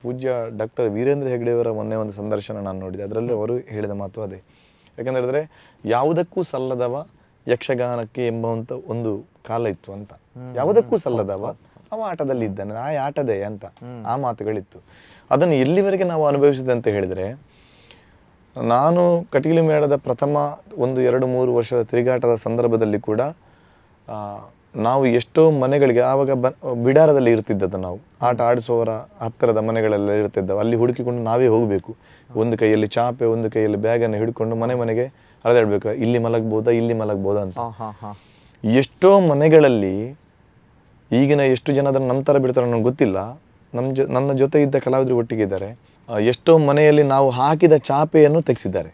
ಪೂಜ್ಯ ಡಾಕ್ಟರ್ ವೀರೇಂದ್ರ ಹೆಗ್ಡೆಯವರ ಮೊನ್ನೆ ಒಂದು ಸಂದರ್ಶನ ನಾನು ನೋಡಿದೆ. ಅದರಲ್ಲಿ ಅವರು ಹೇಳಿದ ಮಾತು ಅದೇ. ಯಾಕಂತ ಹೇಳಿದ್ರೆ ಯಾವುದಕ್ಕೂ ಸಲ್ಲದವ ಯಕ್ಷಗಾನಕ್ಕೆ ಎಂಬುವಂತ ಒಂದು ಕಾಲ ಇತ್ತು ಅಂತ. ಯಾವುದಕ್ಕೂ ಸಲ್ಲದವ ಅವ ಆಟದಲ್ಲಿ ಇದ್ದಾನೆ, ಆ ಆಟದೇ ಅಂತ ಆ ಮಾತುಗಳಿತ್ತು. ಅದನ್ನು ಎಲ್ಲಿವರೆಗೆ ನಾವು ಅನುಭವಿಸಿದೆ ಅಂತ ಹೇಳಿದ್ರೆ, ನಾನು ಕಟೀಲು ಮೇಳದ ಪ್ರಥಮ 1-2-3 ವರ್ಷದ ತಿರುಗಾಟದ ಸಂದರ್ಭದಲ್ಲಿ ಕೂಡ ನಾವು ಎಷ್ಟೋ ಮನೆಗಳಿಗೆ ಆವಾಗ ಬಿಡಾರದಲ್ಲಿ ಇರ್ತಿದ್ದದ್ದು. ನಾವು ಆಟ ಆಡಿಸುವವರ ಹತ್ತಿರದ ಮನೆಗಳೆಲ್ಲ ಇರ್ತಿದ್ದವು. ಅಲ್ಲಿ ಹುಡುಕಿಕೊಂಡು ನಾವೇ ಹೋಗಬೇಕು. ಒಂದು ಕೈಯಲ್ಲಿ ಚಾಪೆ, ಒಂದು ಕೈಯಲ್ಲಿ ಬ್ಯಾಗನ್ನು ಹಿಡ್ಕೊಂಡು ಮನೆಗೆ ಅಲೆದಾಡ್ಬೇಕು. ಇಲ್ಲಿ ಮಲಗ್ಬೋದಾ, ಇಲ್ಲಿ ಮಲಗ್ಬೋದಾ ಅಂತ. ಎಷ್ಟೋ ಮನೆಗಳಲ್ಲಿ ಈಗಿನ ಎಷ್ಟು ಜನ ಅದನ್ನು ನಮ್ಮ ಥರ ಬಿಡ್ತಾರೆ ನನಗೆ ಗೊತ್ತಿಲ್ಲ. ನನ್ನ ಜೊತೆ ಇದ್ದ ಕಲಾವಿದರು ಒಟ್ಟಿಗೆ ಇದ್ದಾರೆ. ಎಷ್ಟೋ ಮನೆಯಲ್ಲಿ ನಾವು ಹಾಕಿದ ಚಾಪೆಯನ್ನು ತೆಗೆಸಿದ್ದಾರೆ.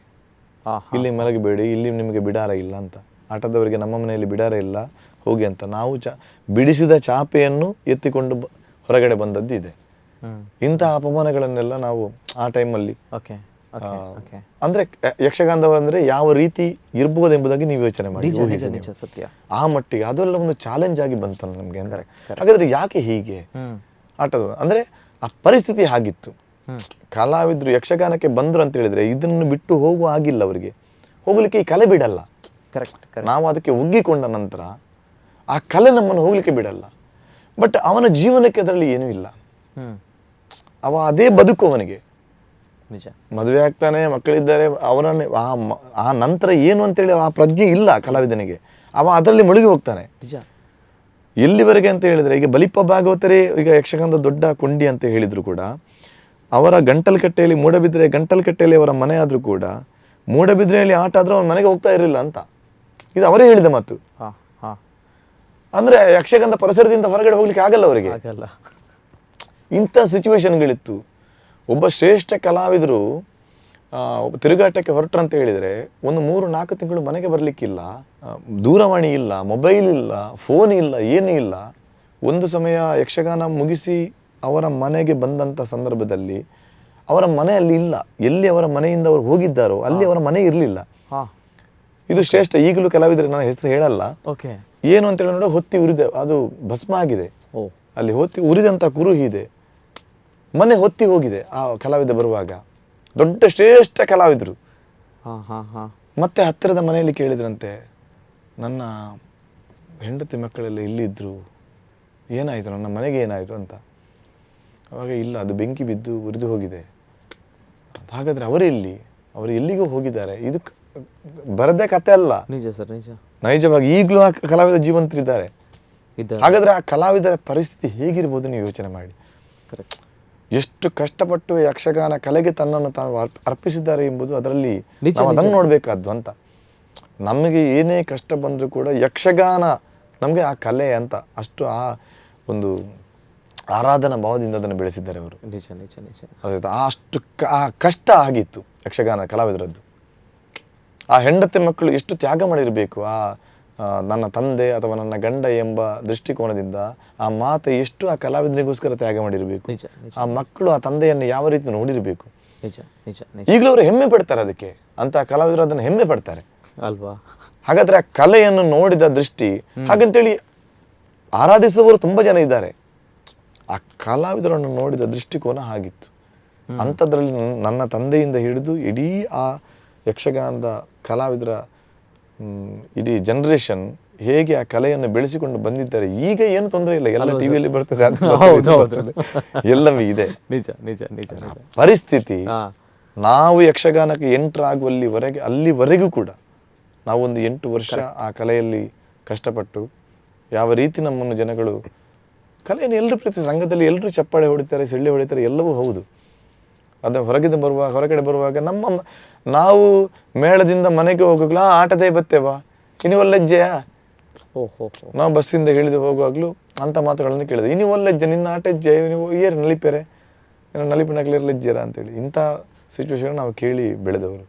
ಇಲ್ಲಿ ಮಲಗಬೇಡಿ, ಇಲ್ಲಿ ನಿಮಗೆ ಬಿಡಾರ ಇಲ್ಲ ಅಂತ. ಆಟದವರಿಗೆ ನಮ್ಮ ಮನೆಯಲ್ಲಿ ಬಿಡಾರ ಇಲ್ಲ, ಹೋಗಿ ಅಂತ. ನಾವು ಬಿಡಿಸಿದ ಚಾಪೆಯನ್ನು ಎತ್ತಿಕೊಂಡು ಹೊರಗಡೆ ಬಂದದ್ದು ಇದೆ. ಇಂತಹ ಅಪಮಾನಗಳನ್ನೆಲ್ಲ ನಾವು ಆ ಟೈಮಲ್ಲಿ ಅಂದ್ರೆ ಯಕ್ಷಗಾನದವ ಅಂದ್ರೆ ಯಾವ ರೀತಿ ಇರ್ಬೋದೆಂಬುದಾಗಿ ನೀವು ಯೋಚನೆ ಮಾಡಿ. ಆ ಮಟ್ಟಿಗೆ ಅದೆಲ್ಲ ಒಂದು ಚಾಲೆಂಜ್ ಆಗಿ ಬಂತು ನಮ್ಗೆ. ಅಂದ್ರೆ ಹಾಗಾದ್ರೆ ಯಾಕೆ ಹೀಗೆ ಆಟದ ಅಂದ್ರೆ ಆ ಪರಿಸ್ಥಿತಿ ಹಾಗಿತ್ತು. ಕಲಾವಿದ್ರು ಯಕ್ಷಗಾನಕ್ಕೆ ಬಂದ್ರು ಅಂತ ಹೇಳಿದ್ರೆ ಇದನ್ನು ಬಿಟ್ಟು ಹೋಗುವ ಆಗಿಲ್ಲ. ಅವರಿಗೆ ಹೋಗ್ಲಿಕ್ಕೆ ಈ ಕಲೆ ಬಿಡಲ್ಲ. ನಾವು ಅದಕ್ಕೆ ಒಗ್ಗಿಕೊಂಡ ನಂತರ ಆ ಕಲೆ ನಮ್ಮನ್ನು ಹೋಗ್ಲಿಕ್ಕೆ ಬಿಡಲ್ಲ. ಬಟ್ ಅವನ ಜೀವನಕ್ಕೆ ಅದರಲ್ಲಿ ಏನೂ ಇಲ್ಲ. ಅವ ಅದೇ ಬದುಕು ಅವನಿಗೆ. ಮದುವೆ ಆಗ್ತಾನೆ, ಮಕ್ಕಳಿದ್ದಾರೆ, ಅವರನ್ನೇ ಆ ನಂತರ ಏನು ಅಂತೇಳಿ ಆ ಪ್ರಜ್ಞೆ ಇಲ್ಲ ಕಲಾವಿದನಿಗೆ. ಅವ ಅದರಲ್ಲಿ ಮುಳುಗಿ ಹೋಗ್ತಾನೆ. ಎಲ್ಲಿವರೆಗೆ ಅಂತ ಹೇಳಿದ್ರೆ, ಈಗ ಬಲಿಪ್ಪ ಭಾಗವತರೇ ಈಗ ಯಕ್ಷಗಾನದ ದೊಡ್ಡ ಕೊಂಡಿ ಅಂತ ಹೇಳಿದ್ರು ಕೂಡ, ಅವರ ಗಂಟಲ್ಕಟ್ಟೆಯಲ್ಲಿ ಮೂಡಬಿದ್ರೆ ಗಂಟಲ್ಕಟ್ಟೆಯಲ್ಲಿ ಅವರ ಮನೆ ಆದ್ರೂ ಕೂಡ ಮೂಡಬಿದ್ರೆಯಲ್ಲಿ ಆಟ ಆದ್ರೂ ಅವನ ಮನೆಗೆ ಹೋಗ್ತಾ ಇರಲಿಲ್ಲ ಅಂತ ಇದು ಅವರೇ ಹೇಳಿದ ಮಾತು. ಅಂದ್ರೆ ಯಕ್ಷಗಾನದ ಪರಿಸರದಿಂದ ಹೊರಗಡೆ ಹೋಗ್ಲಿಕ್ಕೆ ಆಗಲ್ಲ ಅವರಿಗೆ. ಇಂಥ ಸಿಚುವೇಶನ್ಗಳಿತ್ತು. ಒಬ್ಬ ಶ್ರೇಷ್ಠ ಕಲಾವಿದರು ತಿರುಗಾಟಕ್ಕೆ ಹೊರಟ್ರಂತ ಹೇಳಿದ್ರೆ 1-3-4 ತಿಂಗಳು ಮನೆಗೆ ಬರ್ಲಿಕ್ಕಿಲ್ಲ. ದೂರವಾಣಿ ಇಲ್ಲ, ಮೊಬೈಲ್ ಇಲ್ಲ, ಫೋನ್ ಇಲ್ಲ, ಏನೂ ಇಲ್ಲ. ಒಂದು ಸಮಯ ಯಕ್ಷಗಾನ ಮುಗಿಸಿ ಅವರ ಮನೆಗೆ ಬಂದಂಥ ಸಂದರ್ಭದಲ್ಲಿ ಅವರ ಮನೆ ಅಲ್ಲಿ ಇಲ್ಲ. ಎಲ್ಲಿ ಅವರ ಮನೆಯಿಂದ ಅವರು ಹೋಗಿದ್ದಾರೋ ಅಲ್ಲಿ ಅವರ ಮನೆ ಇರಲಿಲ್ಲ. ಇದು ಶ್ರೇಷ್ಠ. ಈಗಲೂ ಕಲಾವಿದರೆ ನನ್ನ ಹೆಸರು ಹೇಳಲ್ಲ. ಏನು ಅಂತ ಹೇಳಿ ಹೊತ್ತಿ ಉರಿದ, ಅದು ಭಸ್ಮ ಆಗಿದೆ. ಅಲ್ಲಿ ಹೊತ್ತಿ ಉರಿದಂತ ಕುರುಹಿ ಇದೆ. ಮನೆ ಹೊತ್ತಿ ಹೋಗಿದೆ ಆ ಕಲಾವಿದ ಬರುವಾಗ. ದೊಡ್ಡ ಶ್ರೇಷ್ಠ ಕಲಾವಿದರು. ಮತ್ತೆ ಹತ್ತಿರದ ಮನೆಯಲ್ಲಿ ಕೇಳಿದ್ರಂತೆ, ನನ್ನ ಹೆಂಡತಿ ಮಕ್ಕಳೆಲ್ಲ ಇಲ್ಲಿದ್ರು, ಏನಾಯ್ತು, ನನ್ನ ಮನೆಗೆ ಏನಾಯ್ತು ಅಂತ. ಅವಾಗ ಇಲ್ಲ, ಅದು ಬೆಂಕಿ ಬಿದ್ದು ಉರಿದು ಹೋಗಿದೆ. ಹಾಗಾದ್ರೆ ಅವರೆಲ್ಲಿ, ಅವರು ಎಲ್ಲಿಗೂ ಹೋಗಿದ್ದಾರೆ. ಇದು ಬರದ ಕತೆ ಅಲ್ಲ, ನಿಜ ಸರ್, ನಿಜ. ನೈಜವಾಗಿ ಈಗಲೂ ಆ ಕಲಾವಿದ ಜೀವಂತರಿದ್ದಾರೆ. ಹಾಗಾದ್ರೆ ಆ ಕಲಾವಿದರ ಪರಿಸ್ಥಿತಿ ಹೇಗಿರ್ಬೋದು ನೀವು ಯೋಚನೆ ಮಾಡಿ. ಎಷ್ಟು ಕಷ್ಟಪಟ್ಟು ಯಕ್ಷಗಾನ ಕಲೆಗೆ ತನ್ನನ್ನು ತಾನು ಅರ್ಪಿಸಿದ್ದಾರೆ ಎಂಬುದು ಅದರಲ್ಲಿ ನಾವು ಅದನ್ನು ನೋಡ್ಬೇಕಾದ್ದು ಅಂತ. ನಮಗೆ ಏನೇ ಕಷ್ಟ ಬಂದರೂ ಕೂಡ ಯಕ್ಷಗಾನ ನಮಗೆ ಆ ಕಲೆ ಅಂತ ಅಷ್ಟು ಆ ಒಂದು ಆರಾಧನಾ ಭಾವದಿಂದ ಅದನ್ನು ಬೆಳೆಸಿದ್ದಾರೆ ಅವರು. ನಿಜ ನಿಜ ನಿಜ. ಅಷ್ಟು ಆ ಕಷ್ಟ ಆಗಿತ್ತು ಯಕ್ಷಗಾನ ಕಲಾವಿದರದ್ದು. ಆ ಹೆಂಡತಿ ಮಕ್ಕಳು ಎಷ್ಟು ತ್ಯಾಗ ಮಾಡಿರಬೇಕು. ನನ್ನ ತಂದೆ ಅಥವಾ ನನ್ನ ಗಂಡ ಎಂಬ ದೃಷ್ಟಿಕೋನದಿಂದ ಆ ಮಾತೆ ಎಷ್ಟು ಆ ಕಲಾವಿದನಿಗೋಸ್ಕರ ತ್ಯಾಗ ಮಾಡಿರಬೇಕು. ಆ ಮಕ್ಕಳು ಆ ತಂದೆಯನ್ನು ಯಾವ ರೀತಿ ನೋಡಿರಬೇಕು. ಈಗಲೂ ಅವರು ಹೆಮ್ಮೆ ಪಡ್ತಾರೆ ಅದಕ್ಕೆ. ಅಂತ ಕಲಾವಿದರು ಅದನ್ನು ಹೆಮ್ಮೆ ಪಡ್ತಾರೆ ಅಲ್ವಾ. ಹಾಗಾದ್ರೆ ಆ ಕಲೆಯನ್ನು ನೋಡಿದ ದೃಷ್ಟಿ ಹಾಗಂತೇಳಿ ಆರಾಧಿಸುವವರು ತುಂಬಾ ಜನ ಇದ್ದಾರೆ. ಆ ಕಲಾವಿದರನ್ನು ನೋಡಿದ ದೃಷ್ಟಿಕೋನ ಹಾಗಿತ್ತು. ಅಂಥದ್ರಲ್ಲಿ ನನ್ನ ತಂದೆಯಿಂದ ಹಿಡಿದು ಇಡೀ ಆ ಯಕ್ಷಗಾನದ ಕಲಾವಿದರ ಇಡೀ ಜನರೇಷನ್ ಹೇಗೆ ಆ ಕಲೆಯನ್ನು ಬೆಳೆಸಿಕೊಂಡು ಬಂದಿದ್ದಾರೆ. ಈಗ ಏನು ತೊಂದರೆ ಇಲ್ಲ, ಎಲ್ಲ ಟಿವಿಯಲ್ಲಿ ಬರ್ತದೆ, ಎಲ್ಲವೂ ಇದೆ. ನಿಜ ನಿಜ ನಿಜ. ಪರಿಸ್ಥಿತಿ ನಾವು ಯಕ್ಷಗಾನಕ್ಕೆ ಎಂಟರ್ ಆಗುವಲ್ಲಿವರೆಗೆ ಅಲ್ಲಿವರೆಗೂ ಕೂಡ ನಾವು ಒಂದು 8 ವರ್ಷ ಆ ಕಲೆಯಲ್ಲಿ ಕಷ್ಟಪಟ್ಟು ಯಾವ ರೀತಿ ನಮ್ಮನ್ನು ಜನಗಳು ಕಲೆಯನ್ನು ಎಲ್ಲರೂ ಪ್ರೀತಿ, ರಂಗದಲ್ಲಿ ಎಲ್ಲರೂ ಚಪ್ಪಾಳೆ ಹೊಡಿತಾರೆ, ಸಿಳ್ಳೆ ಹೊಡಿತಾರೆ, ಎಲ್ಲವೂ ಹೌದು. ಅದು ಹೊರಗಡೆ ಬರುವಾಗ ನಾವು ಮೇಳದಿಂದ ಮನೆಗೆ ಹೋಗೋಗ್ಲೂ ಆಟದೇ ಬತ್ತೇವಾ, ಇನ್ನು ಒಳ್ಳೆಜ್ಜೆಯಾ, ನಾವು ಬಸ್ಸಿಂದ ಇಳಿದು ಹೋಗುವಾಗ್ಲೂ ಅಂತ ಮಾತುಗಳನ್ನು ಕೇಳಿದೆ. ಇನ್ನು ಒಳ್ಳೆಜ್ಜೆ, ನಿನ್ನ ಆಟ ಹೆಜ್ಜೆ, ನೀವು ಏರು ನಲಿಪೇರೆ, ನಲಿಪಿನಾಗ್ಲಿರಲಿಜ್ಜೆರಾ ಅಂತೇಳಿ. ಇಂಥ ಸಿಚುವೇಶನ್ ನಾವು ಕೇಳಿ ಬೆಳೆದವರು.